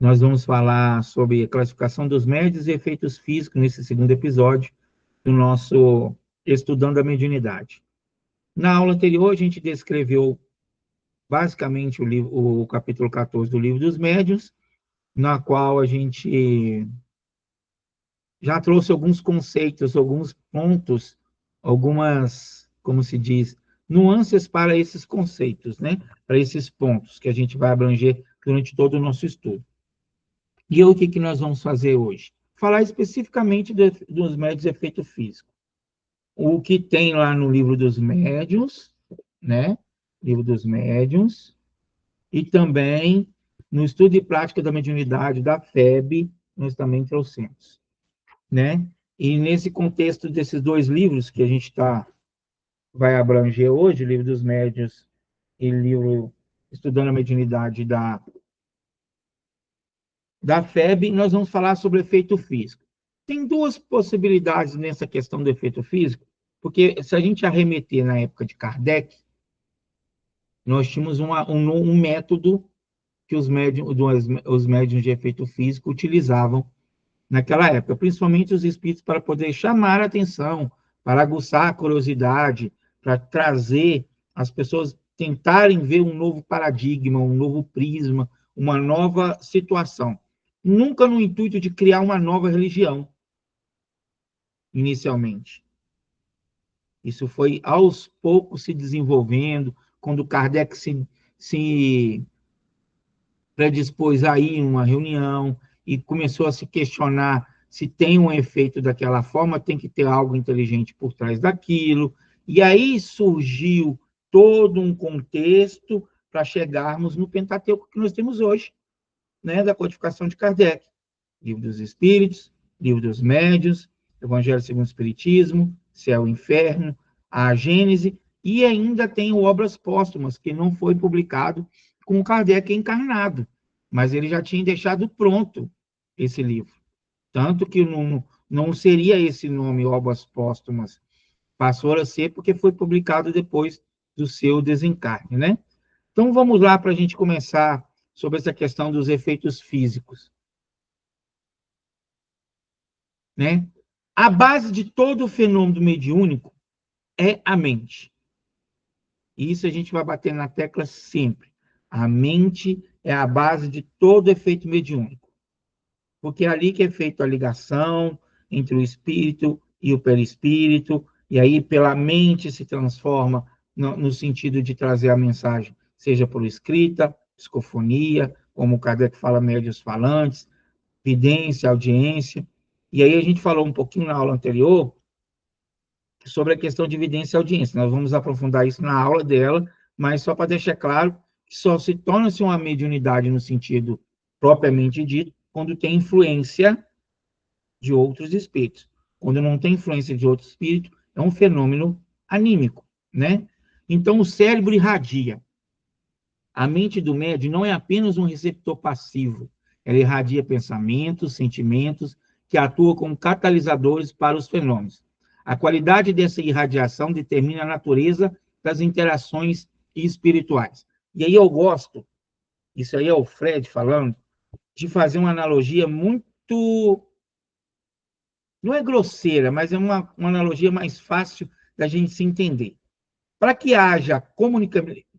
Nós vamos falar sobre a classificação dos médios e efeitos físicos nesse segundo episódio do nosso Estudando a Mediunidade. Na aula anterior, a gente descreveu basicamente o capítulo 14 do Livro dos Médiuns, na qual a gente já trouxe alguns conceitos, alguns pontos, algumas, como se diz, nuances para esses conceitos, né? Para esses pontos que a gente vai abranger durante todo o nosso estudo. E o que nós vamos fazer hoje? Falar especificamente dos médios de efeito físico. O que tem lá no Livro dos Médiuns, né? Livro dos Médiuns, e também no Estudo e Prática da Mediunidade da FEB, nós também trouxemos, né? E nesse contexto desses dois livros que a gente vai abranger hoje, Livro dos Médiuns e livro Estudando a Mediunidade da FEB, nós vamos falar sobre efeito físico. Tem duas possibilidades nessa questão do efeito físico, porque se a gente arremeter na época de Kardec, nós tínhamos um método que os médiuns de efeito físico utilizavam naquela época, principalmente os espíritos, para poder chamar a atenção, para aguçar a curiosidade, para trazer as pessoas tentarem ver um novo paradigma, um novo prisma, uma nova situação. Nunca no intuito de criar uma nova religião, inicialmente. Isso foi aos poucos se desenvolvendo, quando Kardec se predispôs a ir em uma reunião e começou a se questionar se tem um efeito daquela forma, tem que ter algo inteligente por trás daquilo. E aí surgiu todo um contexto para chegarmos no Pentateuco que nós temos hoje, né, da codificação de Kardec. Livro dos Espíritos, Livro dos Médiuns, Evangelho segundo o Espiritismo, Céu e Inferno, a Gênese, e ainda tem o Obras Póstumas, que não foi publicado com Kardec encarnado, mas ele já tinha deixado pronto esse livro. Tanto que não seria esse nome, Obras Póstumas, passou a ser porque foi publicado depois do seu desencarne, né? Então vamos lá para a gente começar sobre essa questão dos efeitos físicos, né? A base de todo o fenômeno mediúnico é a mente. Isso a gente vai bater na tecla sempre. A mente é a base de todo efeito mediúnico, porque é ali que é feita a ligação entre o espírito e o perispírito, e aí pela mente se transforma no sentido de trazer a mensagem, seja por escrita, psicofonia, como o Kardec fala, médios falantes, vidência, audiência. E aí a gente falou um pouquinho na aula anterior sobre a questão de evidência e audiência. Nós vamos aprofundar isso na aula dela, mas só para deixar claro que só se torna-se uma mediunidade no sentido propriamente dito quando tem influência de outros espíritos. Quando não tem influência de outro espírito, é um fenômeno anímico, né? Então, o cérebro irradia. A mente do médium não é apenas um receptor passivo. Ela irradia pensamentos, sentimentos, que atuam como catalisadores para os fenômenos. A qualidade dessa irradiação determina a natureza das interações espirituais. E aí eu gosto, isso aí é o Fred falando, de fazer uma analogia muito, não é grosseira, mas é uma analogia mais fácil da gente se entender. Para que haja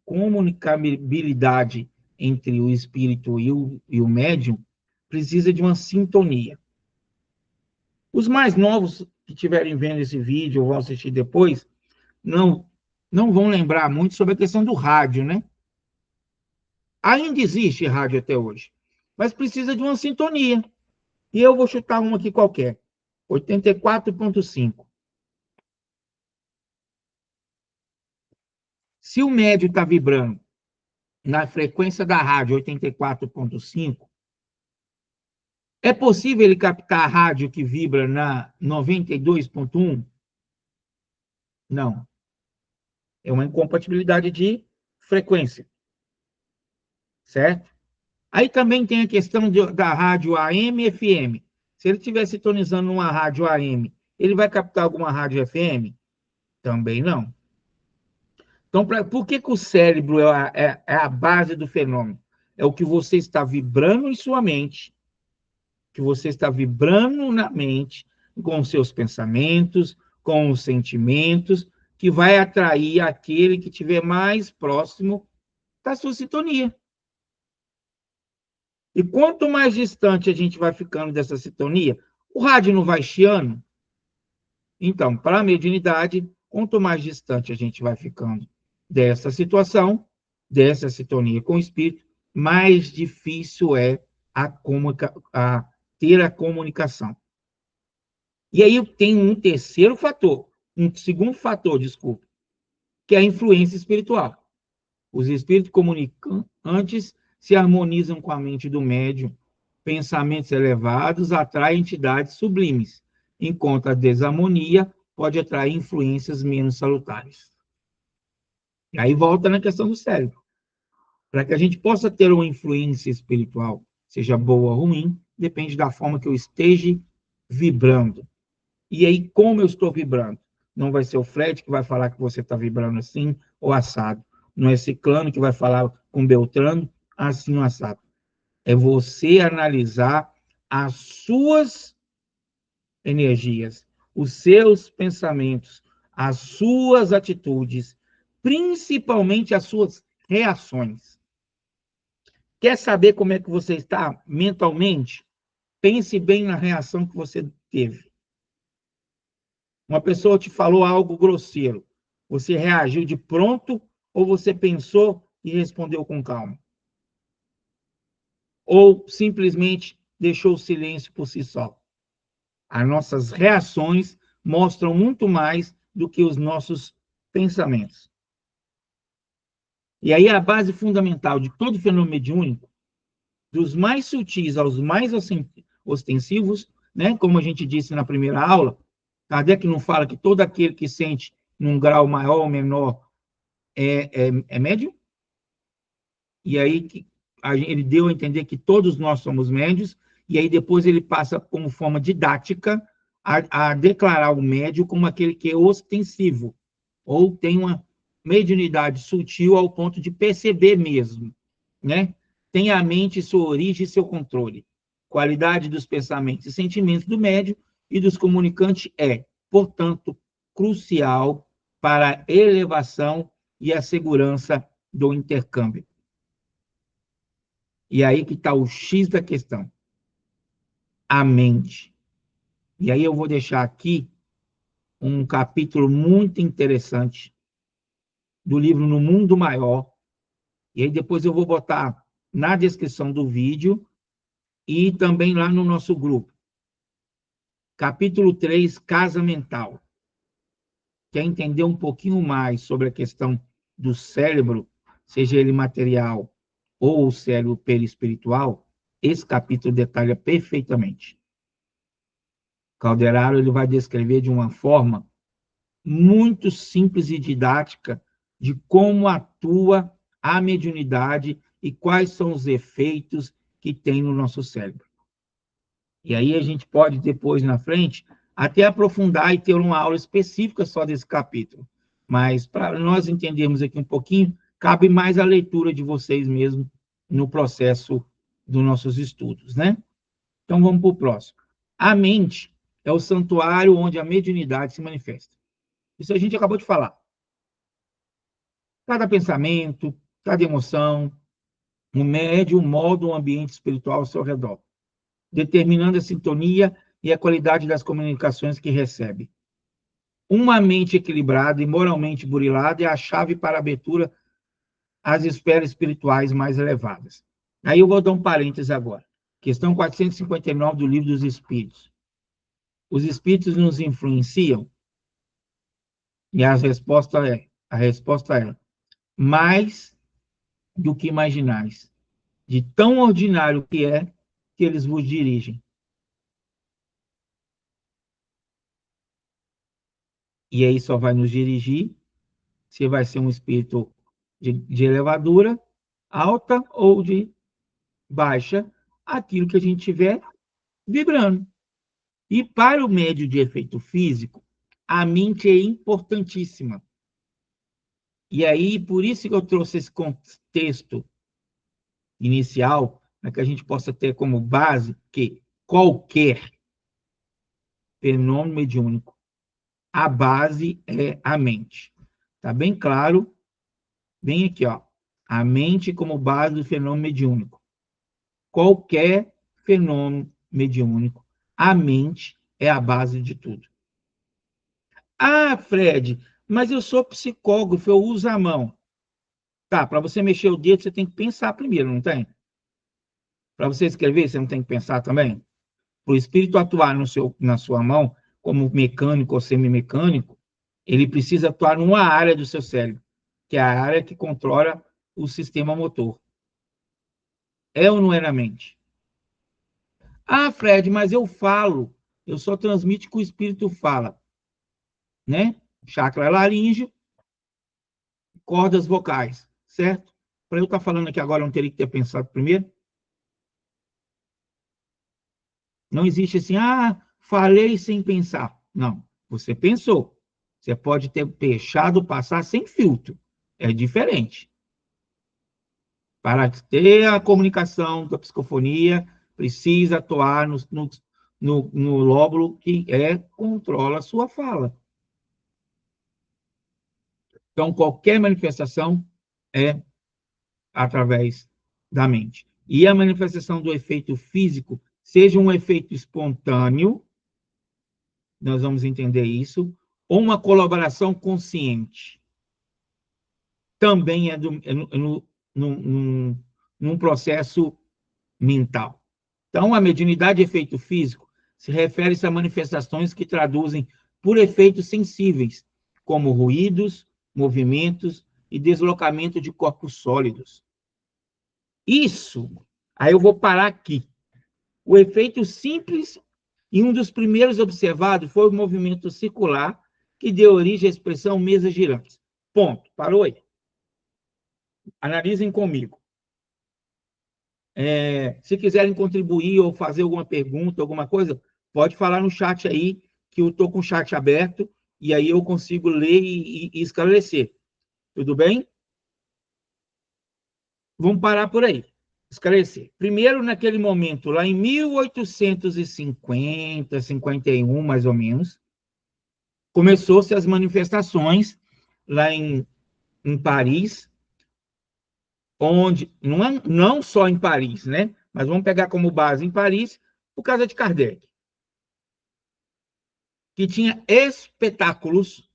comunicabilidade entre o espírito e o médium, precisa de uma sintonia. Os mais novos que estiverem vendo esse vídeo ou vão assistir depois, não, não vão lembrar muito sobre a questão do rádio, né? Ainda existe rádio até hoje, mas precisa de uma sintonia. E eu vou chutar uma aqui qualquer, 84,5. Se o médio está vibrando na frequência da rádio 84,5, é possível ele captar a rádio que vibra na 92,1? Não. É uma incompatibilidade de frequência, certo? Aí também tem a questão da rádio AM e FM. Se ele estiver sintonizando numa rádio AM, ele vai captar alguma rádio FM? Também não. Então, por que o cérebro é a base do fenômeno? é o que você está vibrando em sua mente, que você está vibrando na mente, com os seus pensamentos, com os sentimentos, que vai atrair aquele que estiver mais próximo da sua sintonia. E quanto mais distante a gente vai ficando dessa sintonia, o rádio não vai chiando? Então, para a mediunidade, quanto mais distante a gente vai ficando dessa situação, dessa sintonia com o espírito, mais difícil é ter a comunicação. E aí tem um terceiro fator, um segundo fator, desculpa, que é a influência espiritual. Os espíritos comunicantes se harmonizam com a mente do médium. Pensamentos elevados atraem entidades sublimes, enquanto a desarmonia pode atrair influências menos salutares. E aí volta na questão do cérebro. Para que a gente possa ter uma influência espiritual, seja boa ou ruim, depende da forma que eu esteja vibrando. E aí, como eu estou vibrando? Não vai ser o Fred que vai falar que você está vibrando assim ou assado. Não é Ciclano que vai falar com Beltrano assim ou assado. É você analisar as suas energias, os seus pensamentos, as suas atitudes, principalmente as suas reações. Quer saber como é que você está mentalmente? Pense bem na reação que você teve. Uma pessoa te falou algo grosseiro. Você reagiu de pronto ou você pensou e respondeu com calma? Ou simplesmente deixou o silêncio por si só? As nossas reações mostram muito mais do que os nossos pensamentos. E aí a base fundamental de todo fenômeno mediúnico, dos mais sutis aos mais ostensivos, né, como a gente disse na primeira aula, Kardec não fala que todo aquele que sente num grau maior ou menor é médium? E aí ele deu a entender que todos nós somos médios, e aí depois ele passa como forma didática a declarar o médio como aquele que é ostensivo, ou tem uma mediunidade sutil ao ponto de perceber mesmo, né? Tem a mente sua origem e seu controle. Qualidade dos pensamentos e sentimentos do médio e dos comunicantes é, portanto, crucial para a elevação e a segurança do intercâmbio. E aí que está o X da questão. A mente. E aí eu vou deixar aqui um capítulo muito interessante do livro No Mundo Maior. E aí depois eu vou botar na descrição do vídeo e também lá no nosso grupo. Capítulo 3, Casa Mental. Quer entender um pouquinho mais sobre a questão do cérebro, seja ele material ou o cérebro perispiritual, esse capítulo detalha perfeitamente. Calderaro ele vai descrever de uma forma muito simples e didática de como atua a mediunidade e quais são os efeitos que tem no nosso cérebro. E aí a gente pode, depois, na frente, até aprofundar e ter uma aula específica só desse capítulo. Mas, para nós entendermos aqui um pouquinho, cabe mais a leitura de vocês mesmo no processo dos nossos estudos, né? Então, vamos para o próximo. A mente é o santuário onde a mediunidade se manifesta. Isso a gente acabou de falar. Cada pensamento, cada emoção, o médium molda um ambiente espiritual ao seu redor, determinando a sintonia e a qualidade das comunicações que recebe. Uma mente equilibrada e moralmente burilada é a chave para a abertura às esferas espirituais mais elevadas. Aí eu vou dar um parênteses agora. Questão 459 do Livro dos Espíritos. Os espíritos nos influenciam? E a resposta é mais do que imaginais. De tão ordinário que é que eles vos dirigem. E aí só vai nos dirigir se vai ser um espírito de elevadura alta ou de baixa, aquilo que a gente tiver vibrando. E para o médio de efeito físico, a mente é importantíssima. E aí, por isso que eu trouxe esse contexto inicial, para que a gente possa ter como base que qualquer fenômeno mediúnico, a base é a mente. Tá bem claro? Bem aqui, ó. A mente como base do fenômeno mediúnico. Qualquer fenômeno mediúnico, a mente é a base de tudo. Ah, Fred, mas eu sou psicógrafo, eu uso a mão. Tá, para você mexer o dedo, você tem que pensar primeiro, não tem? Para você escrever, você não tem que pensar também? Para o espírito atuar na sua mão, como mecânico ou semimecânico, ele precisa atuar numa área do seu cérebro, que é a área que controla o sistema motor. É ou não é na mente? Ah, Fred, mas eu falo, eu só transmito que o espírito fala, né? Chakra laríngeo, cordas vocais, certo? Para eu estar falando aqui agora, eu não teria que ter pensado primeiro? Não existe assim, ah, falei sem pensar. Não, você pensou. Você pode ter deixado passar sem filtro. É diferente. Para ter a comunicação da psicofonia, precisa atuar no lóbulo que controla a sua fala. Então, qualquer manifestação é através da mente. E a manifestação do efeito físico, seja um efeito espontâneo, nós vamos entender isso, ou uma colaboração consciente, também num processo mental. Então, a mediunidade de efeito físico se refere a manifestações que traduzem por efeitos sensíveis, como ruídos, movimentos e deslocamento de corpos sólidos. Isso, aí eu vou parar aqui. O efeito simples e um dos primeiros observados foi o movimento circular que deu origem à expressão mesas girantes. Ponto. Parou aí. Analisem comigo. Se quiserem contribuir ou fazer alguma pergunta, alguma coisa, pode falar no chat aí, que eu estou com o chat aberto, e aí eu consigo ler e esclarecer. Tudo bem? Vamos parar por aí. Esclarecer. Primeiro, naquele momento, lá em 1850, 51, mais ou menos, começou-se as manifestações lá em Paris, onde, não só em Paris, né? Mas vamos pegar como base em Paris, por causa de Kardec, que tinha espetáculos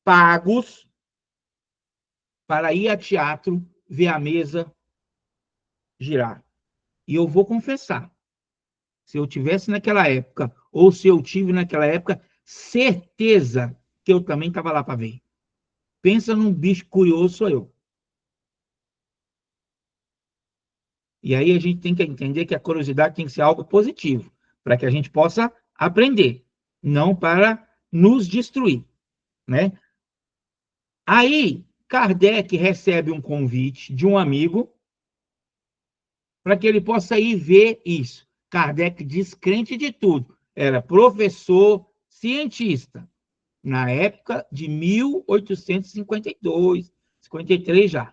pagos para ir a teatro ver a mesa girar. E eu vou confessar, se eu tivesse naquela época, ou se eu tive naquela época, certeza que eu também estava lá para ver. Pensa num bicho curioso, sou eu. E aí a gente tem que entender que a curiosidade tem que ser algo positivo, para que a gente possa aprender, não para nos destruir, né? Aí, Kardec recebe um convite de um amigo para que ele possa ir ver isso. Kardec, descrente de tudo, era professor, cientista, na época de 1852, 53 já.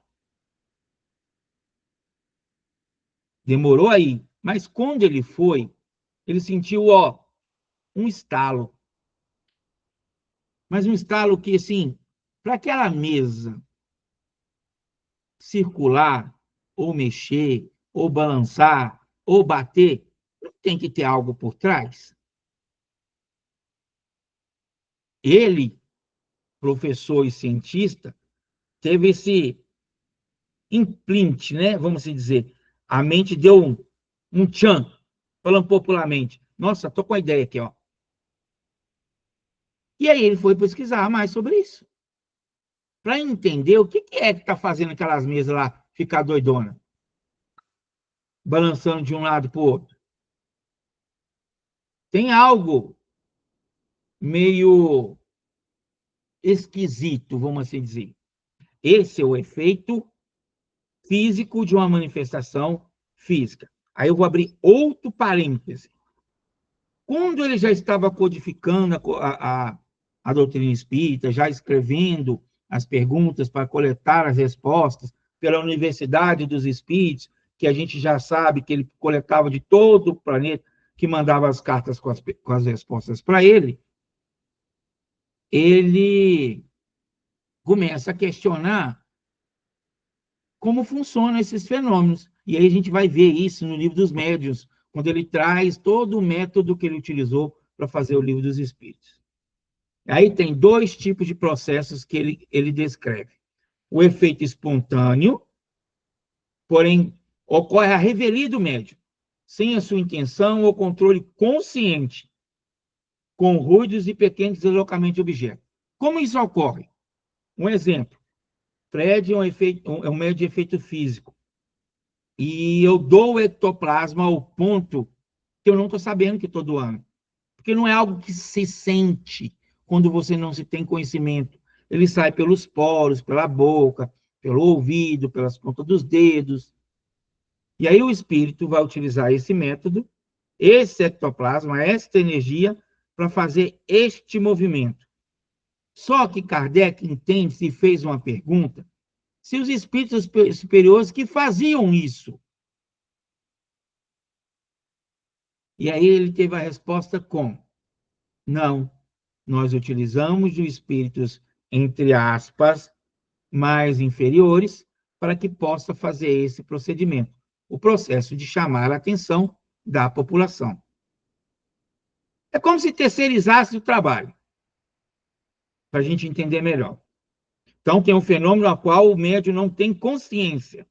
Demorou aí, mas quando ele foi, ele sentiu, ó, um estalo. Mas um estalo que, assim, para aquela mesa circular, ou mexer, ou balançar, ou bater, não tem que ter algo por trás? Ele, professor e cientista, teve esse imprint, né? Vamos assim dizer. A mente deu um tchan, falando popularmente. Nossa, tô com a ideia aqui, ó. E aí ele foi pesquisar mais sobre isso, para entender o que é que está fazendo aquelas mesas lá ficar doidona, balançando de um lado para o outro. Tem algo meio esquisito, vamos assim dizer. Esse é o efeito físico de uma manifestação física. Aí eu vou abrir outro parêntese. Quando ele já estava codificando a doutrina espírita, já escrevendo as perguntas para coletar as respostas pela Universidade dos Espíritos, que a gente já sabe que ele coletava de todo o planeta, que mandava as cartas com as respostas para ele, ele começa a questionar como funcionam esses fenômenos. E aí a gente vai ver isso no Livro dos Médiuns, quando ele traz todo o método que ele utilizou para fazer o Livro dos Espíritos. Aí tem dois tipos de processos que ele descreve. O efeito espontâneo, porém, ocorre a revelia do médium, sem a sua intenção ou controle consciente, com ruídos e pequenos deslocamentos de objetos. Como isso ocorre? Um exemplo. Fred é um médium de efeito físico. E eu dou o ectoplasma ao ponto que eu não estou sabendo que estou doando. Porque não é algo que se sente quando você não se tem conhecimento. Ele sai pelos poros, pela boca, pelo ouvido, pelas pontas dos dedos. E aí o espírito vai utilizar esse método, esse ectoplasma, esta energia, para fazer este movimento. Só que Kardec entende, se fez uma pergunta, se os espíritos superiores que faziam isso. E aí ele teve a resposta com: não, nós utilizamos os espíritos, entre aspas, mais inferiores, para que possa fazer esse procedimento, o processo de chamar a atenção da população. É como se terceirizasse o trabalho, para a gente entender melhor. Então, tem um fenômeno ao qual o médium não tem consciência.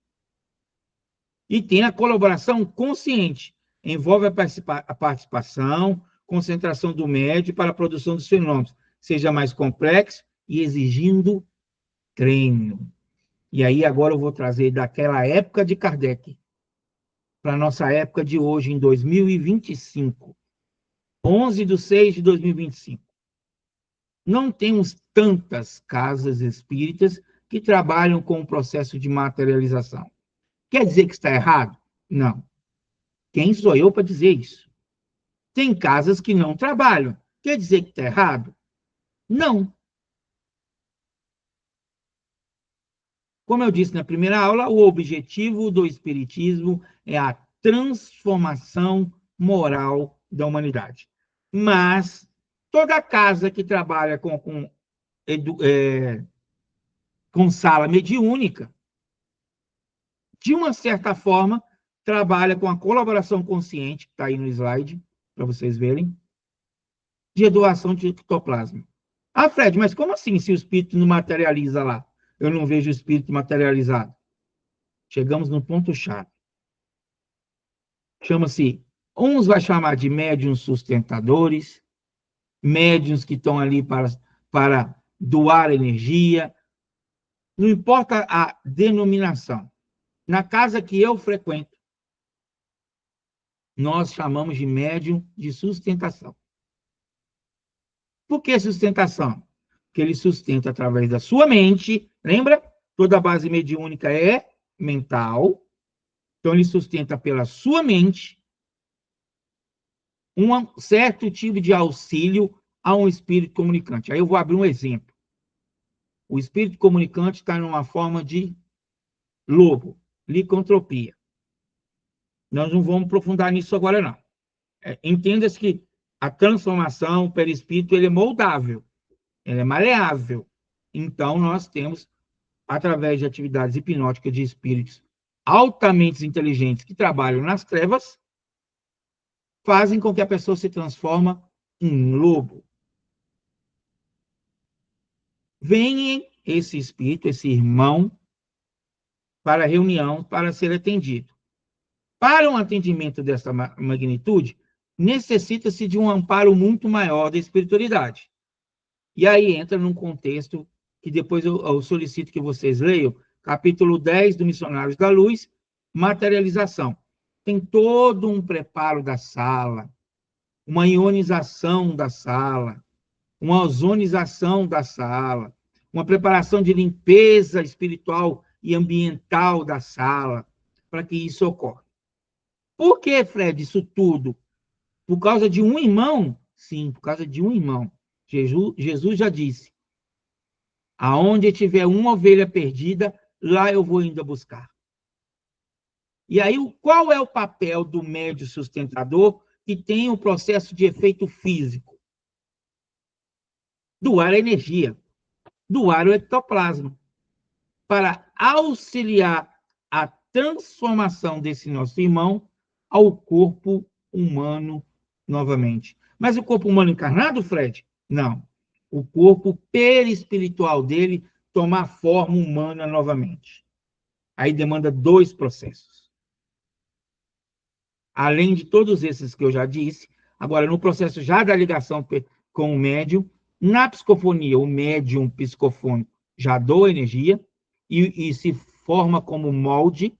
E tem a colaboração consciente. Envolve a participação, concentração do médium para a produção dos fenômenos, seja mais complexo e exigindo treino. E aí agora eu vou trazer daquela época de Kardec para a nossa época de hoje, em 2025. 11/6/2025. Não temos tantas casas espíritas que trabalham com o processo de materialização. Quer dizer que está errado? Não. Quem sou eu para dizer isso? Tem casas que não trabalham. Quer dizer que está errado? Não. Como eu disse na primeira aula, o objetivo do Espiritismo é a transformação moral da humanidade. Mas toda casa que trabalha com sala mediúnica, de uma certa forma, trabalha com a colaboração consciente, que está aí no slide, para vocês verem, de doação de ectoplasma. Ah, Fred, mas como assim se o espírito não materializa lá? Eu não vejo o espírito materializado. Chegamos no ponto-chave. Chama-se, uns vai chamar de médiuns sustentadores, médiuns que estão ali para doar energia. Não importa a denominação. Na casa que eu frequento, nós chamamos de médium de sustentação. Por que sustentação? Porque ele sustenta através da sua mente, lembra? Toda a base mediúnica é mental. Então, ele sustenta pela sua mente um certo tipo de auxílio a um espírito comunicante. Aí eu vou abrir um exemplo. O espírito comunicante está numa forma de lobo, licantropia. Nós não vamos aprofundar nisso agora, não. Entenda-se que a transformação, o perispírito, ele é moldável, ele é maleável. Então, nós temos, através de atividades hipnóticas de espíritos altamente inteligentes que trabalham nas trevas, fazem com que a pessoa se transforme em lobo. Vem esse espírito, esse irmão, para a reunião, para ser atendido. Para um atendimento dessa magnitude, necessita-se de um amparo muito maior da espiritualidade. E aí entra num contexto que depois eu solicito que vocês leiam, capítulo 10 do Missionários da Luz, materialização. Tem todo um preparo da sala, uma ionização da sala, uma ozonização da sala, uma preparação de limpeza espiritual e ambiental da sala, para que isso ocorra. Por que, Fred, isso tudo? Por causa de um irmão? Sim, por causa de um irmão. Jesus já disse: aonde tiver uma ovelha perdida, lá eu vou ainda buscar. E aí, qual é o papel do médium sustentador que tem o processo de efeito físico? Doar energia, doar o ectoplasma, para auxiliar a transformação desse nosso irmão ao corpo humano novamente. Mas o corpo humano encarnado, Fred? Não. O corpo perispiritual dele tomar forma humana novamente. Aí demanda dois processos. Além de todos esses que eu já disse, agora no processo já da ligação com o médium, na psicofonia, o médium psicofônico já doa energia e se forma como molde.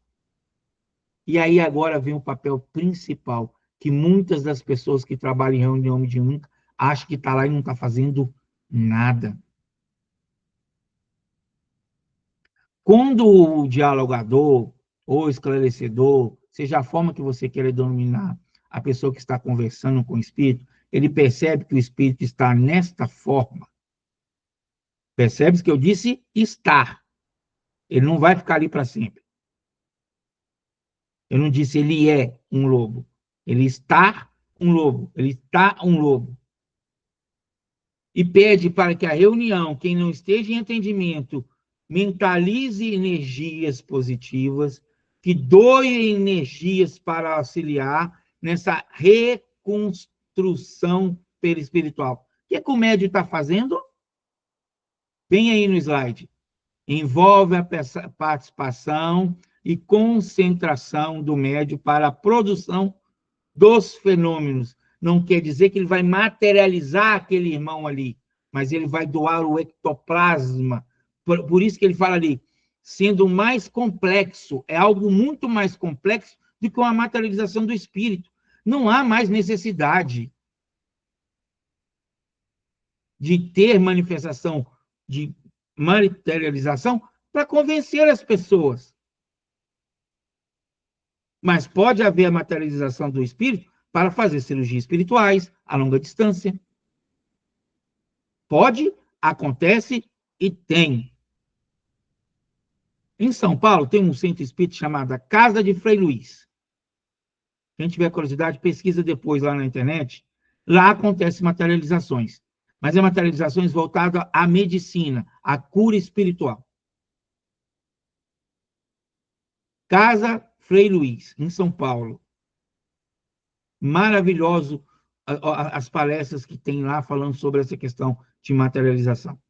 E aí agora vem o papel principal, que muitas das pessoas que trabalham em reunião mediúnica acham que está lá e não está fazendo nada. Quando o dialogador ou esclarecedor, seja a forma que você queira denominar a pessoa que está conversando com o espírito, ele percebe que o espírito está nesta forma. Percebe que eu disse estar. Ele não vai ficar ali para sempre. Eu não disse ele é um lobo. Ele está um lobo. Ele está um lobo. E pede para que a reunião, quem não esteja em entendimento, mentalize energias positivas, que doe energias para auxiliar nessa reconstrução perispiritual. O que é que o médium está fazendo? Vem aí no slide. Envolve a participação e concentração do médium para a produção dos fenômenos. Não quer dizer que ele vai materializar aquele irmão ali, mas ele vai doar o ectoplasma. Por isso que ele fala ali, sendo mais complexo, é algo muito mais complexo do que uma materialização do espírito. Não há mais necessidade de ter manifestação, de materialização, para convencer as pessoas. Mas pode haver a materialização do espírito para fazer cirurgias espirituais a longa distância. Pode, acontece e tem. Em São Paulo tem um centro espírita chamado Casa de Frei Luís. Quem tiver curiosidade, pesquisa depois lá na internet. Lá acontecem materializações. Mas é materializações voltadas à medicina, à cura espiritual. Casa Frei Luís, em São Paulo. Maravilhoso as palestras que tem lá falando sobre essa questão de materialização.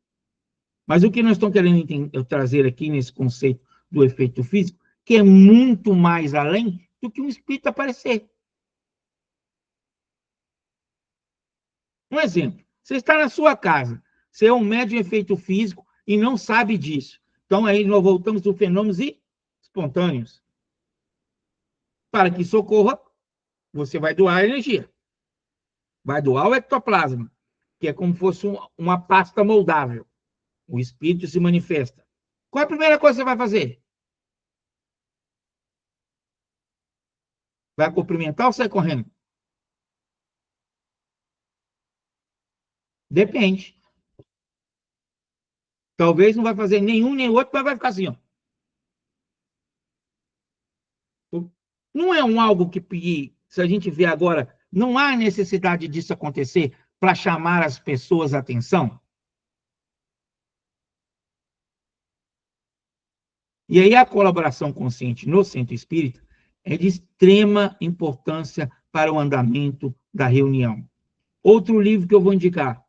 Mas o que nós estamos querendo trazer aqui nesse conceito do efeito físico, que é muito mais além do que um espírito aparecer. Um exemplo, você está na sua casa, você é um médium de efeito físico e não sabe disso. Então, aí nós voltamos para fenômenos espontâneos. Para que isso ocorra, você vai doar energia. Vai doar o ectoplasma, que é como se fosse uma pasta moldável. O espírito se manifesta. Qual é a primeira coisa que você vai fazer? Vai cumprimentar ou sai correndo? Depende. Talvez não vai fazer nenhum nem outro, mas vai ficar assim, ó. Não é algo que, se a gente vê agora, não há necessidade disso acontecer para chamar as pessoas a atenção? E aí a colaboração consciente no centro espírita é de extrema importância para o andamento da reunião. Outro livro que eu vou indicar,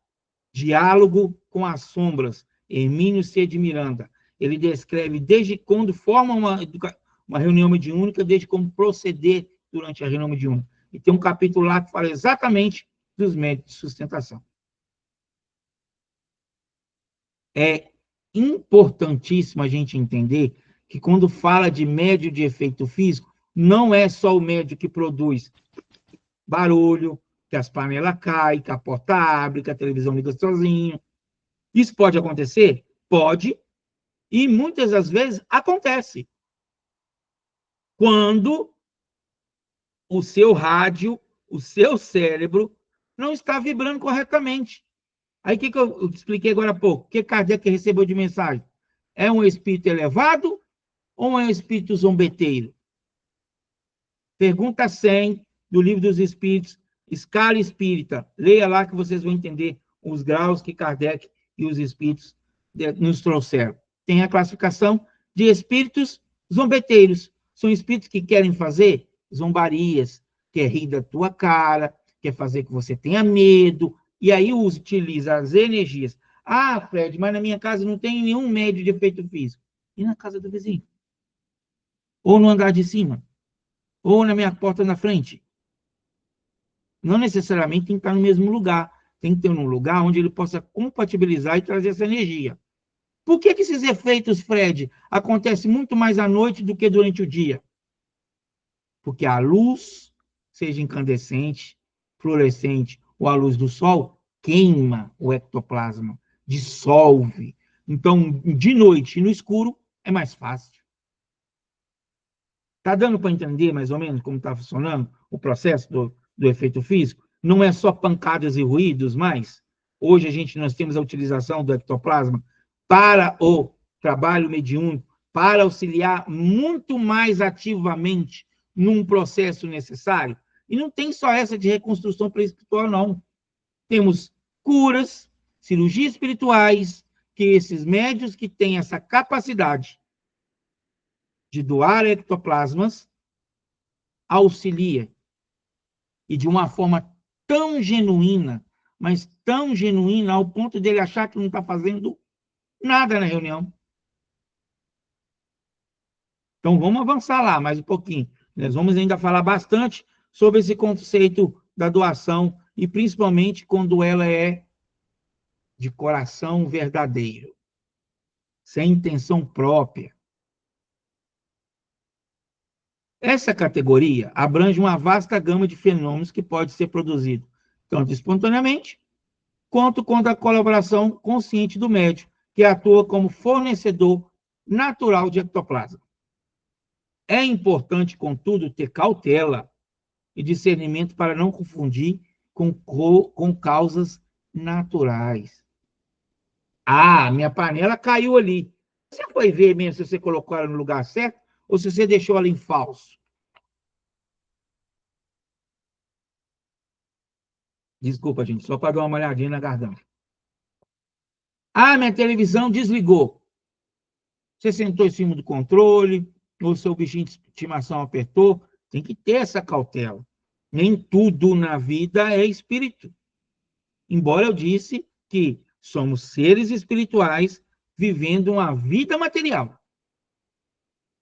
Diálogo com as Sombras, Hermínio C. de Miranda. Ele descreve desde quando forma uma reunião mediúnica, desde como proceder durante a reunião mediúnica. E tem um capítulo lá que fala exatamente dos métodos de sustentação. É importantíssimo a gente entender que quando fala de médio de efeito físico, não é só o médio que produz barulho, que as panelas caem, que a porta abre, que a televisão liga sozinho. Isso pode acontecer? Pode. E muitas das vezes acontece. Quando o seu rádio, o seu cérebro, não está vibrando corretamente. Aí o que eu expliquei agora há pouco? O que Kardec recebeu de mensagem? É um espírito elevado ou é um espírito zombeteiro? Pergunta 100 do Livro dos Espíritos, Escala Espírita. Leia lá que vocês vão entender os graus que Kardec e os espíritos nos trouxeram. Tem a classificação de espíritos zombeteiros. São espíritos que querem fazer zombarias, quer rir da tua cara, quer fazer que você tenha medo, e aí utiliza as energias. Ah, Fred, mas na minha casa não tem nenhum médio de efeito físico. E na casa do vizinho? Ou no andar de cima? Ou na minha porta na frente? Não necessariamente tem que estar no mesmo lugar. Tem que ter um lugar onde ele possa compatibilizar e trazer essa energia. Por que esses efeitos, Fred, acontecem muito mais à noite do que durante o dia? Porque a luz, seja incandescente, fluorescente ou a luz do sol, queima o ectoplasma, dissolve. Então, de noite, no escuro, é mais fácil. Está dando para entender mais ou menos como está funcionando o processo do efeito físico? Não é só pancadas e ruídos, mas hoje nós temos a utilização do ectoplasma para o trabalho mediúnico, para auxiliar muito mais ativamente num processo necessário. E não tem só essa de reconstrução espiritual, não. Temos curas, cirurgias espirituais, que esses médios que têm essa capacidade de doar ectoplasmas auxilia. E de uma forma tão genuína, mas tão genuína ao ponto dele achar que não está fazendo nada na reunião. Então, vamos avançar lá mais um pouquinho. Nós vamos ainda falar bastante sobre esse conceito da doação, e principalmente quando ela é de coração verdadeiro, sem intenção própria. Essa categoria abrange uma vasta gama de fenômenos que pode ser produzido, tanto espontaneamente, quanto com a colaboração consciente do médium, que atua como fornecedor natural de ectoplasma. É importante, contudo, ter cautela e discernimento para não confundir com causas naturais. Ah, minha panela caiu ali. Você foi ver mesmo se você colocou ela no lugar certo ou se você deixou ela em falso? Desculpa, gente, só para dar uma olhadinha na garganta. Ah, minha televisão desligou. Você sentou em cima do controle, ou seu bichinho de estimação apertou. Tem que ter essa cautela. Nem tudo na vida é espírito. Embora eu disse que somos seres espirituais vivendo uma vida material.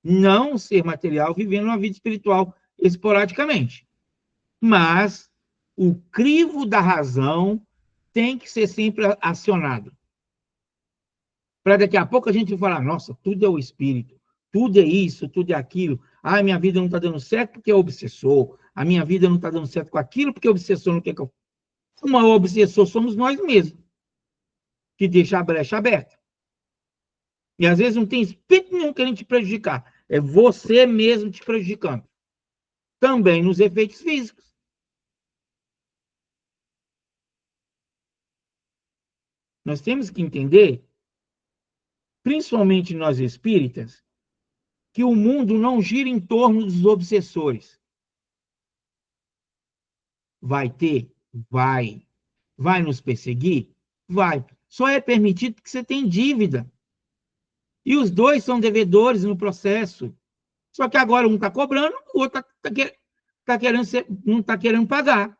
Não ser material vivendo uma vida espiritual esporadicamente. Mas o crivo da razão tem que ser sempre acionado. Para daqui a pouco a gente falar, nossa, tudo é o espírito, tudo é isso, tudo é aquilo. Ah, minha vida não está dando certo porque é obsessor. A minha vida não está dando certo com aquilo porque o obsessor não quer que eu... O maior obsessor somos nós mesmos, que deixa a brecha aberta. E às vezes não tem espírito nenhum querendo te prejudicar. É você mesmo te prejudicando. Também nos efeitos físicos. Nós temos que entender, principalmente nós espíritas, que o mundo não gira em torno dos obsessores. Vai ter? Vai. Vai nos perseguir? Vai. Só é permitido que você tem dívida. E os dois são devedores no processo. Só que agora um está cobrando, o outro não está querendo pagar.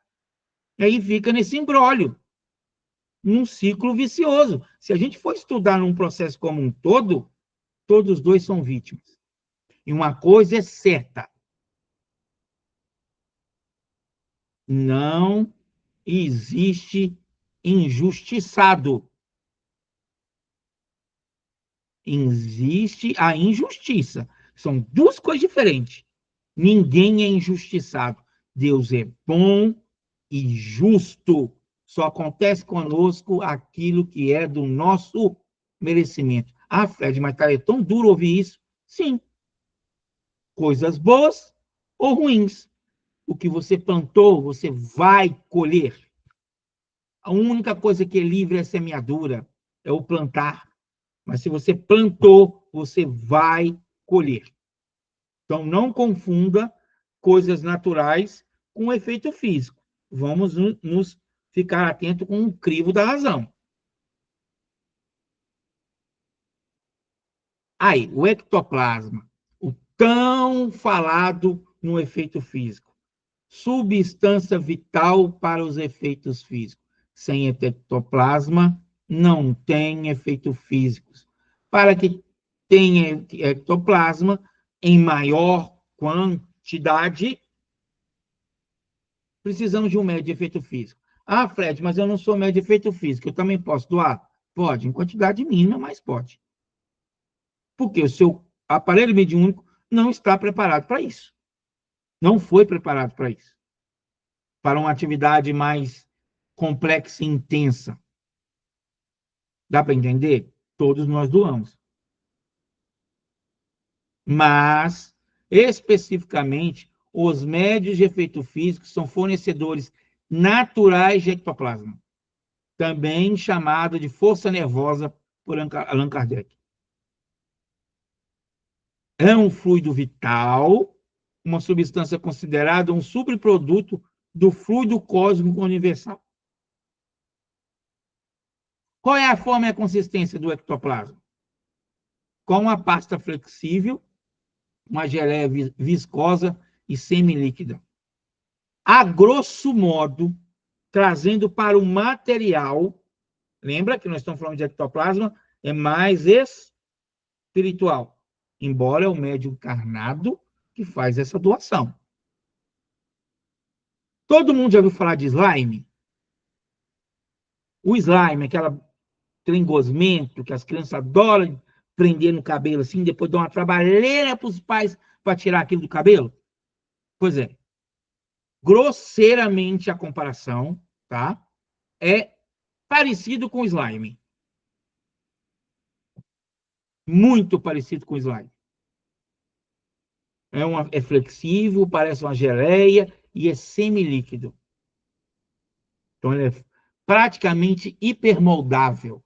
E aí fica nesse imbróglio, num ciclo vicioso. Se a gente for estudar num processo como um todo, todos os dois são vítimas. E uma coisa é certa: não existe injustiçado. Existe a injustiça. São duas coisas diferentes. Ninguém é injustiçado. Deus é bom e justo. Só acontece conosco aquilo que é do nosso merecimento. Ah, Fred, mas cara, é tão duro ouvir isso. Sim. Coisas boas ou ruins. O que você plantou, você vai colher. A única coisa que é livre é a semeadura, é o plantar. Mas se você plantou, você vai colher. Então, não confunda coisas naturais com efeito físico. Vamos nos ficar atentos com o crivo da razão. Aí, o ectoplasma, o tão falado no efeito físico. Substância vital para os efeitos físicos. Sem ectoplasma, não tem efeitos físicos. Para que tenha ectoplasma em maior quantidade, precisamos de um médio de efeito físico. Ah, Fred, mas eu não sou médio de efeito físico, eu também posso doar? Pode, em quantidade mínima, mas pode. Porque o seu aparelho mediúnico não está preparado para isso. Não foi preparado para isso. Para uma atividade mais complexa e intensa. Dá para entender? Todos nós doamos. Mas, especificamente, os médios de efeito físico são fornecedores naturais de ectoplasma, também chamado de força nervosa por Allan Kardec. É um fluido vital, uma substância considerada um subproduto do fluido cósmico universal. Qual é a forma e a consistência do ectoplasma? Com uma pasta flexível, uma geleia viscosa e semilíquida. A grosso modo, trazendo para o material, lembra que nós estamos falando de ectoplasma, é mais espiritual, embora é o médium encarnado que faz essa doação. Todo mundo já ouviu falar de slime? O slime, aquela trem gosmento que as crianças adoram prender no cabelo assim, depois dão uma trabalheira para os pais para tirar aquilo do cabelo? Pois é. Grosseiramente a comparação, tá? É parecido com slime. Muito parecido com slime. É flexível, parece uma geleia e é semilíquido. Então, ele é praticamente hipermoldável.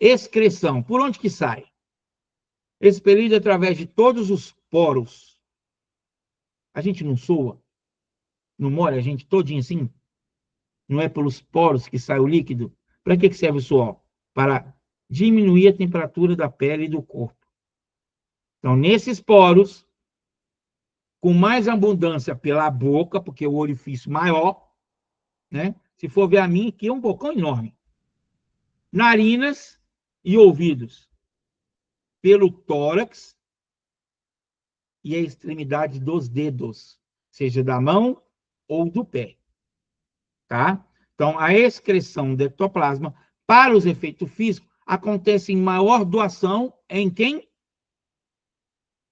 Excreção, por onde que sai? Expelido através de todos os poros. A gente não soa, não molha a gente todinho assim? Não é pelos poros que sai o líquido? Para que serve o suor? Para diminuir a temperatura da pele e do corpo. Então, nesses poros, com mais abundância pela boca, porque é o orifício maior, né? Se for ver a minha, aqui é um bocão enorme. Narinas e ouvidos, pelo tórax e a extremidade dos dedos, seja da mão ou do pé, tá? Então, a excreção do ectoplasma para os efeitos físicos acontece em maior doação em quem?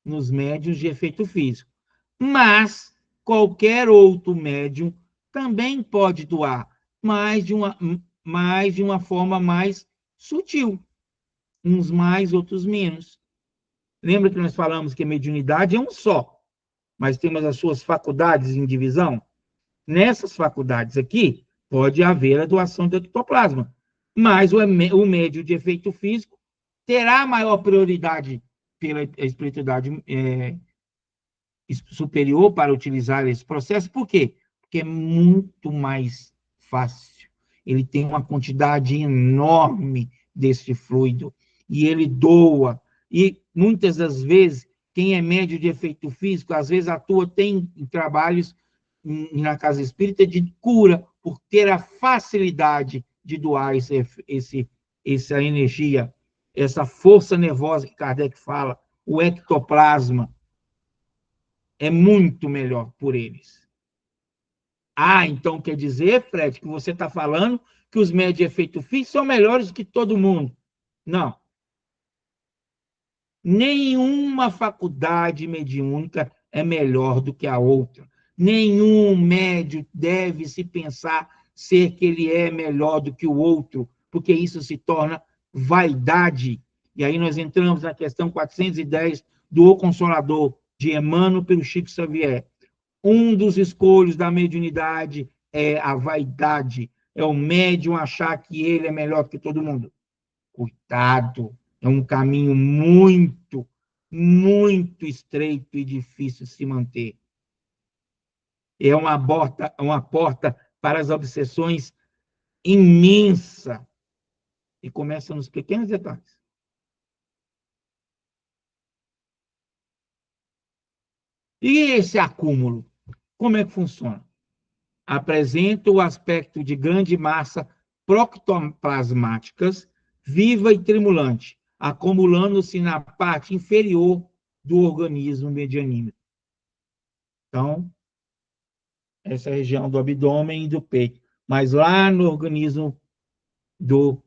Nos médiuns de efeito físico. Mas qualquer outro médium também pode doar, mas de uma forma mais sutil. Uns mais, outros menos. Lembra que nós falamos que a mediunidade é um só, mas temos as suas faculdades em divisão? Nessas faculdades aqui, pode haver a doação do ectoplasma, mas o médium de efeito físico terá maior prioridade pela espiritualidade superior para utilizar esse processo. Por quê? Porque é muito mais fácil. Ele tem uma quantidade enorme desse fluido e ele doa. E muitas das vezes, quem é médio de efeito físico, às vezes atua, tem trabalhos na casa espírita de cura, por ter a facilidade de doar essa energia, essa força nervosa que Kardec fala, o ectoplasma, é muito melhor por eles. Ah, então quer dizer, Fred, que você está falando que os médios de efeito físico são melhores que todo mundo. Não. Nenhuma faculdade mediúnica é melhor do que a outra. Nenhum médio deve se pensar ser que ele é melhor do que o outro, porque isso se torna vaidade. E aí nós entramos na questão 410 do O Consolador, de Emmanuel pelo Chico Xavier. Um dos escolhos da mediunidade é a vaidade, é o médium achar que ele é melhor do que todo mundo. Cuidado, é um caminho muito, muito estreito e difícil de se manter. é uma porta para as obsessões imensa, e começa nos pequenos detalhes. E esse acúmulo, como é que funciona? Apresenta o aspecto de grande massa protoplasmáticas, viva e tremulante, acumulando-se na parte inferior do organismo medianímico. Então, essa região do abdômen e do peito, mas lá no organismo do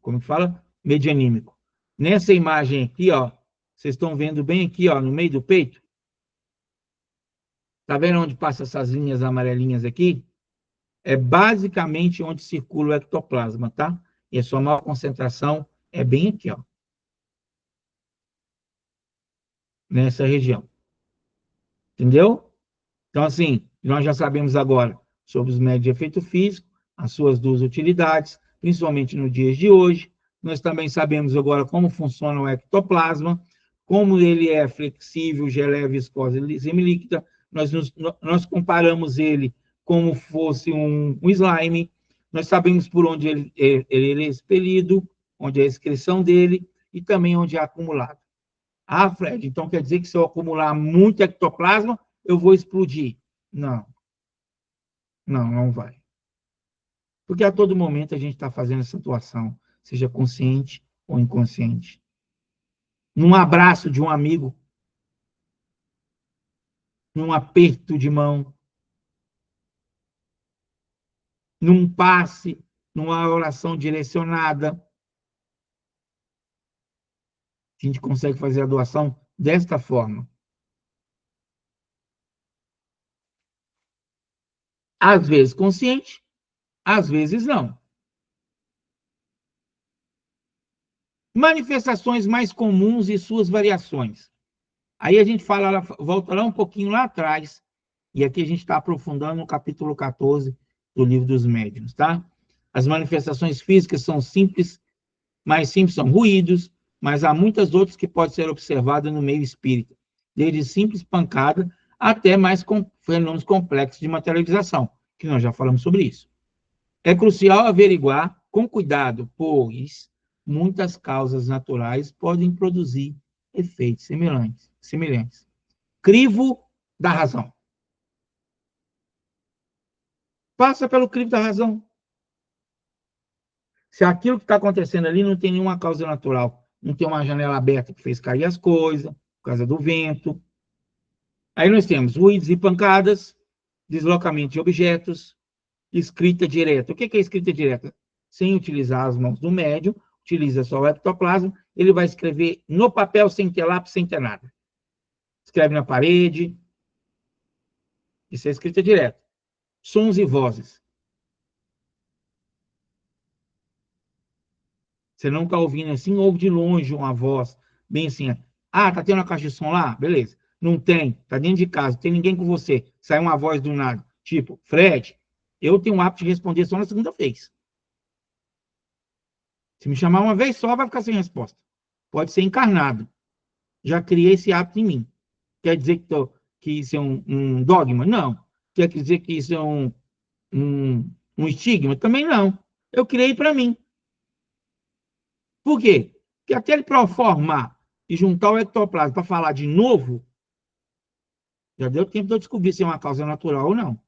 como que fala? Medianímico. Nessa imagem aqui, ó, vocês estão vendo bem aqui, ó, no meio do peito? Tá vendo onde passa essas linhas amarelinhas aqui? É basicamente onde circula o ectoplasma, tá? E a sua maior concentração é bem aqui, ó, nessa região. Entendeu? Então, assim, nós já sabemos agora sobre os médios de efeito físico, as suas duas utilidades, principalmente nos dias de hoje. Nós também sabemos agora como funciona o ectoplasma, como ele é flexível, geleia, viscosa e semilíquida. Nós comparamos ele como fosse um slime. Nós sabemos por onde ele é expelido, onde é a excreção dele e também onde é acumulado. Ah, Fred, então quer dizer que se eu acumular muito ectoplasma, eu vou explodir? Não, não vai. Porque a todo momento a gente está fazendo essa atuação, seja consciente ou inconsciente. Num abraço de um amigo, num aperto de mão, num passe, numa oração direcionada, a gente consegue fazer a doação desta forma. Às vezes consciente, às vezes não. Manifestações mais comuns e suas variações. Aí a gente volta lá um pouquinho lá atrás, e aqui a gente está aprofundando no capítulo 14 do Livro dos Médiuns, tá? As manifestações físicas são simples, mais simples são ruídos, mas há muitas outras que podem ser observadas no meio espírita, desde simples pancada até mais fenômenos complexos de materialização, que nós já falamos sobre isso. É crucial averiguar com cuidado, pois muitas causas naturais podem produzir efeitos semelhantes. Crivo da razão. Passa pelo crivo da razão. Se aquilo que está acontecendo ali não tem nenhuma causa natural, não tem uma janela aberta que fez cair as coisas, por causa do vento. Aí nós temos ruídos e pancadas, deslocamento de objetos, escrita direta. O que é escrita direta? Sem utilizar as mãos do médium, utiliza só o ectoplasma, ele vai escrever no papel sem ter lápis, sem ter nada. Escreve na parede. Isso é escrita direta. Sons e vozes. Você não está ouvindo assim, ouve de longe uma voz, bem assim. Ah, tá tendo uma caixa de som lá? Beleza. Não tem, tá dentro de casa, não tem ninguém com você. Sai uma voz do nada, tipo, Fred, eu tenho o hábito de responder só na segunda vez. Se me chamar uma vez só, vai ficar sem resposta. Pode ser encarnado. Já criei esse hábito em mim. Quer dizer que isso é um dogma? Não. Quer dizer que isso é um estigma? Também não. Eu criei para mim. Por quê? Porque até ele proformar e juntar o ectoplasma para falar de novo, já deu tempo de eu descobrir se é uma causa natural ou não.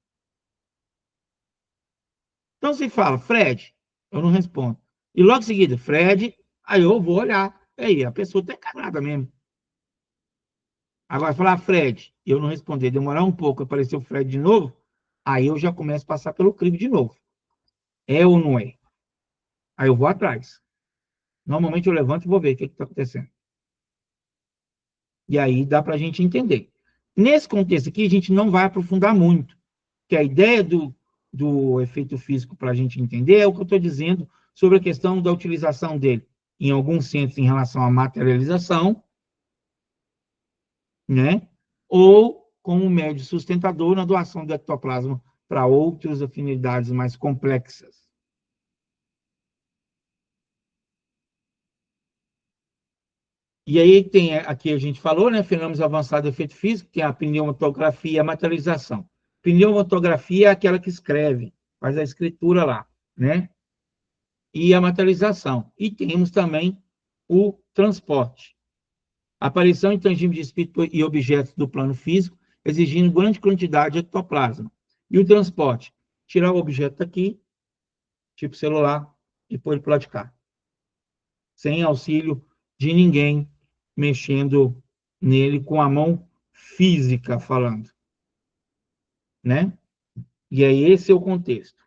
Então, se fala, Fred, eu não respondo. E logo em seguida, Fred, aí eu vou olhar. Aí, a pessoa está encarnada mesmo. Agora, falar Fred, e eu não responder, demorar um pouco, aparecer o Fred de novo, aí eu já começo a passar pelo crivo de novo. É ou não é? Aí eu vou atrás. Normalmente eu levanto e vou ver o que está acontecendo. E aí dá para a gente entender. Nesse contexto aqui, a gente não vai aprofundar muito, que a ideia do efeito físico para a gente entender é o que eu estou dizendo sobre a questão da utilização dele em alguns centros em relação à materialização, né? Ou como médio sustentador na doação do ectoplasma para outras afinidades mais complexas. E aí tem, aqui a gente falou, né, fenômenos avançados do efeito físico, que é a pneumatografia e a materialização. Pneumatografia é aquela que escreve, faz a escritura lá, né? E a materialização. E temos também o transporte. A aparição intangível de espírito e objetos do plano físico, exigindo grande quantidade de ectoplasma. E o transporte, tirar o objeto daqui, tipo celular, e pôr ele para lá de cá, sem auxílio de ninguém mexendo nele com a mão física falando, né? E aí esse é o contexto.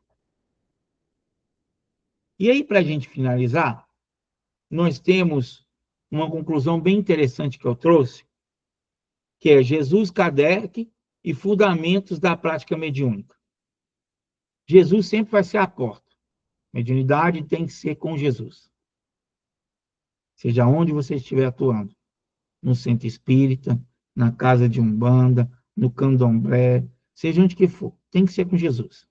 E aí, para a gente finalizar, nós temos uma conclusão bem interessante que eu trouxe, que é Jesus, Kardec e fundamentos da prática mediúnica. Jesus sempre vai ser a porta. Mediunidade tem que ser com Jesus. Seja onde você estiver atuando, no centro espírita, na casa de Umbanda, no candomblé, seja onde que for, tem que ser com Jesus.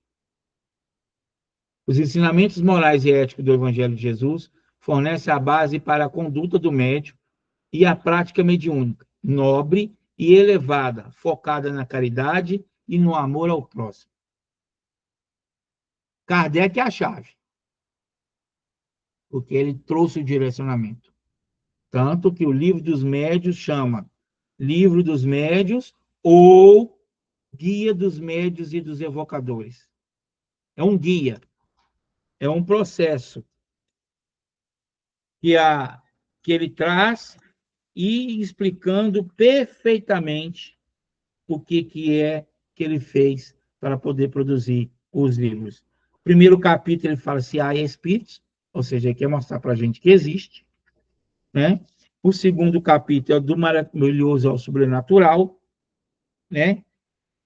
Os ensinamentos morais e éticos do Evangelho de Jesus fornecem a base para a conduta do médium e a prática mediúnica, nobre e elevada, focada na caridade e no amor ao próximo. Kardec é a chave, porque ele trouxe o direcionamento. Tanto que o livro dos médios chama Livro dos Médios ou Guia dos Médios e dos Evocadores. É um guia, é um processo que ele traz e explicando perfeitamente o que é que ele fez para poder produzir os livros. O primeiro capítulo ele fala se há espíritos, ou seja, ele quer mostrar para a gente que existe, né? O segundo capítulo é do maravilhoso ao sobrenatural, né?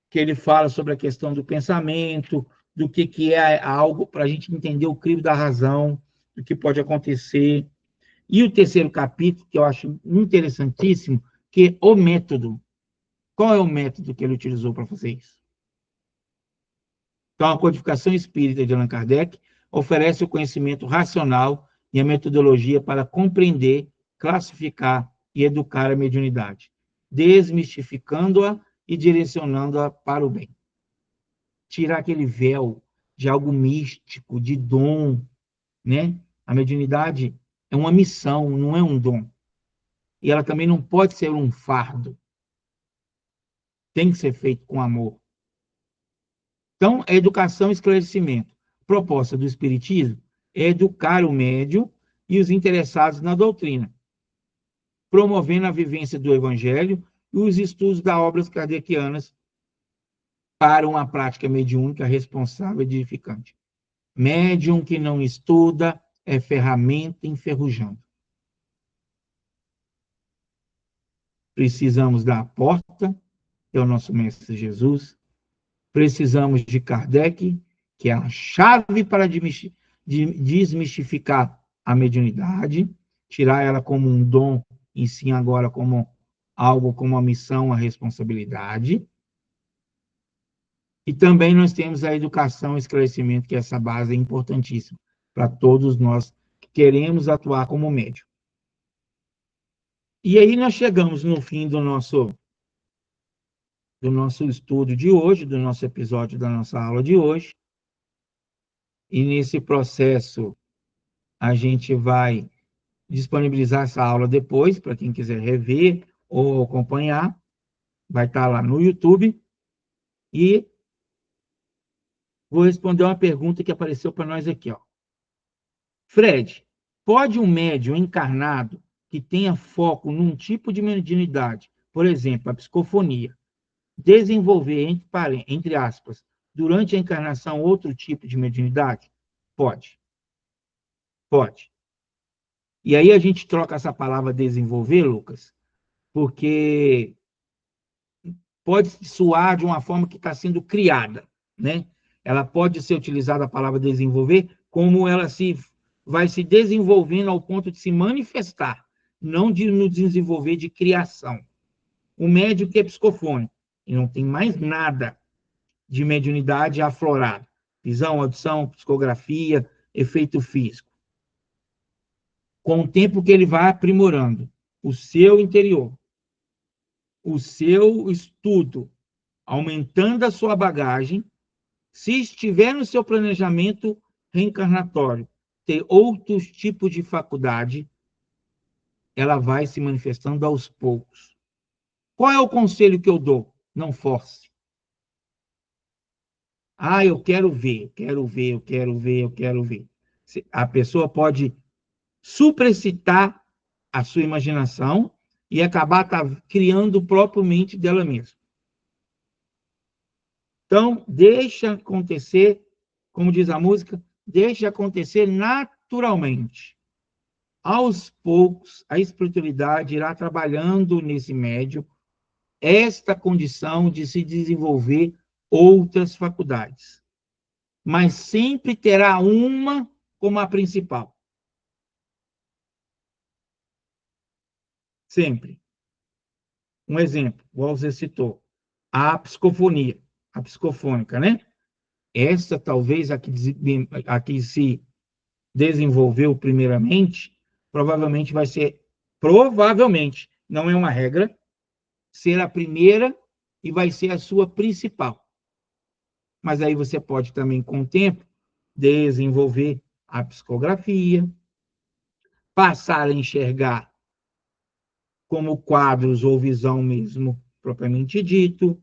Que ele fala sobre a questão do pensamento, do que é algo para a gente entender o crivo da razão, do que pode acontecer. E o terceiro capítulo, que eu acho interessantíssimo, que é o método. Qual é o método que ele utilizou para fazer isso? Então, a codificação espírita de Allan Kardec oferece o conhecimento racional e a metodologia para compreender, classificar e educar a mediunidade, desmistificando-a e direcionando-a para o bem. Tirar aquele véu de algo místico, de dom, né? A mediunidade é uma missão, não é um dom. E ela também não pode ser um fardo. Tem que ser feito com amor. Então, a educação e esclarecimento. A proposta do Espiritismo é educar o médium e os interessados na doutrina, promovendo a vivência do Evangelho e os estudos das obras kardecianas para uma prática mediúnica responsável e edificante. Médium que não estuda é ferramenta enferrujando. Precisamos da porta, que é o nosso Mestre Jesus. Precisamos de Kardec, que é a chave para desmistificar a mediunidade, tirar ela como um dom e sim agora como algo, como uma missão, a responsabilidade. E também nós temos a educação e esclarecimento, que essa base é importantíssima para todos nós que queremos atuar como médium. E aí nós chegamos no fim do nosso estudo de hoje, do nosso episódio da nossa aula de hoje. E nesse processo, a gente vai disponibilizar essa aula depois, para quem quiser rever ou acompanhar. Vai estar lá no YouTube. E vou responder uma pergunta que apareceu para nós aqui, ó. Fred, pode um médium encarnado que tenha foco num tipo de mediunidade, por exemplo, a psicofonia, desenvolver, entre aspas, durante a encarnação outro tipo de mediunidade? Pode. Pode. E aí a gente troca essa palavra desenvolver, Lucas, porque pode soar de uma forma que está sendo criada, né? Ela pode ser utilizada a palavra desenvolver como ela vai se desenvolvendo ao ponto de se manifestar, não de no desenvolver de criação. O médium que é psicofônico e não tem mais nada de mediunidade aflorado. Visão, audição, psicografia, efeito físico. Com o tempo que ele vai aprimorando, o seu interior, o seu estudo, aumentando a sua bagagem, se estiver no seu planejamento reencarnatório, ter outros tipos de faculdade, ela vai se manifestando aos poucos. Qual é o conselho que eu dou? Não force. Ah, eu quero ver, eu quero ver, eu quero ver, eu quero ver. A pessoa pode suprecitar a sua imaginação e acabar criando o próprio mente dela mesma. Então, deixa acontecer, como diz a música, deixa acontecer naturalmente. Aos poucos, a espiritualidade irá trabalhando nesse médium esta condição de se desenvolver outras faculdades. Mas sempre terá uma como a principal. Sempre. Um exemplo, igual você citou, a psicofonia, a psicofônica, né? Essa talvez a que se desenvolveu primeiramente, provavelmente vai ser, provavelmente, não é uma regra, ser a primeira e vai ser a sua principal. Mas aí você pode também, com o tempo, desenvolver a psicografia, passar a enxergar como quadros ou visão mesmo, propriamente dito,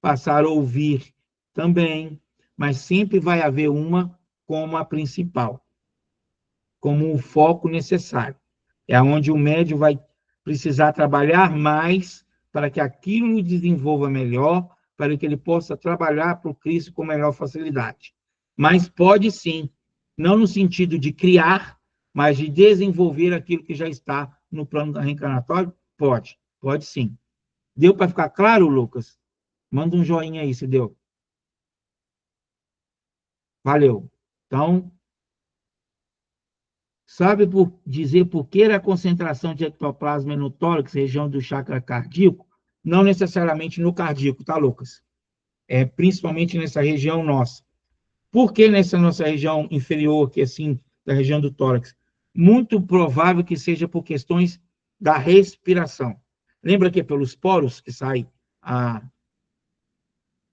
passar a ouvir também, mas sempre vai haver uma como a principal, como o foco necessário. É onde o médium vai precisar trabalhar mais para que aquilo desenvolva melhor, para que ele possa trabalhar para o Cristo com melhor facilidade. Mas pode sim, não no sentido de criar, mas de desenvolver aquilo que já está no plano da reencarnatório? Pode sim. Deu para ficar claro, Lucas? Manda um joinha aí, se deu. Valeu. Então, sabe dizer por que a concentração de ectoplasma é no tórax, região do chakra cardíaco? Não necessariamente no cardíaco, tá, Lucas? É principalmente nessa região nossa. Por que nessa nossa região inferior, que é assim, da região do tórax? Muito provável que seja por questões da respiração. Lembra que é pelos poros que sai a,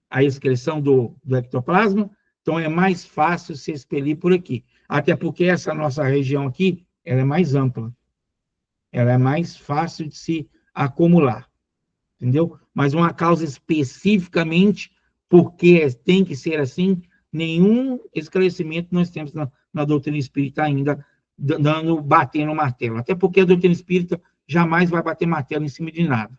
a excreção do ectoplasma? Então é mais fácil se expelir por aqui. Até porque essa nossa região aqui, ela é mais ampla. Ela é mais fácil de se acumular, entendeu? Mas uma causa especificamente porque tem que ser assim, nenhum esclarecimento nós temos na doutrina espírita ainda batendo martelo. Até porque a doutrina espírita jamais vai bater martelo em cima de nada,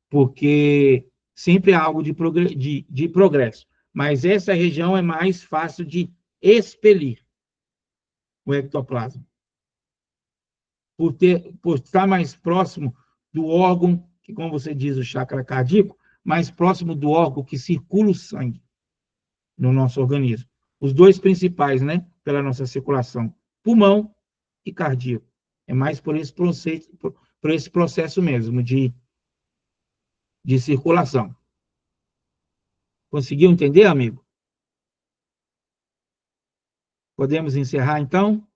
porque sempre há algo de progresso. Mas essa região é mais fácil de expelir o ectoplasma por estar mais próximo do órgão, que, como você diz, o chakra cardíaco, mais próximo do órgão que circula o sangue no nosso organismo. Os dois principais, né, pela nossa circulação, pulmão e cardíaco. É mais por esse processo mesmo de circulação. Conseguiu entender, amigo? Podemos encerrar, então?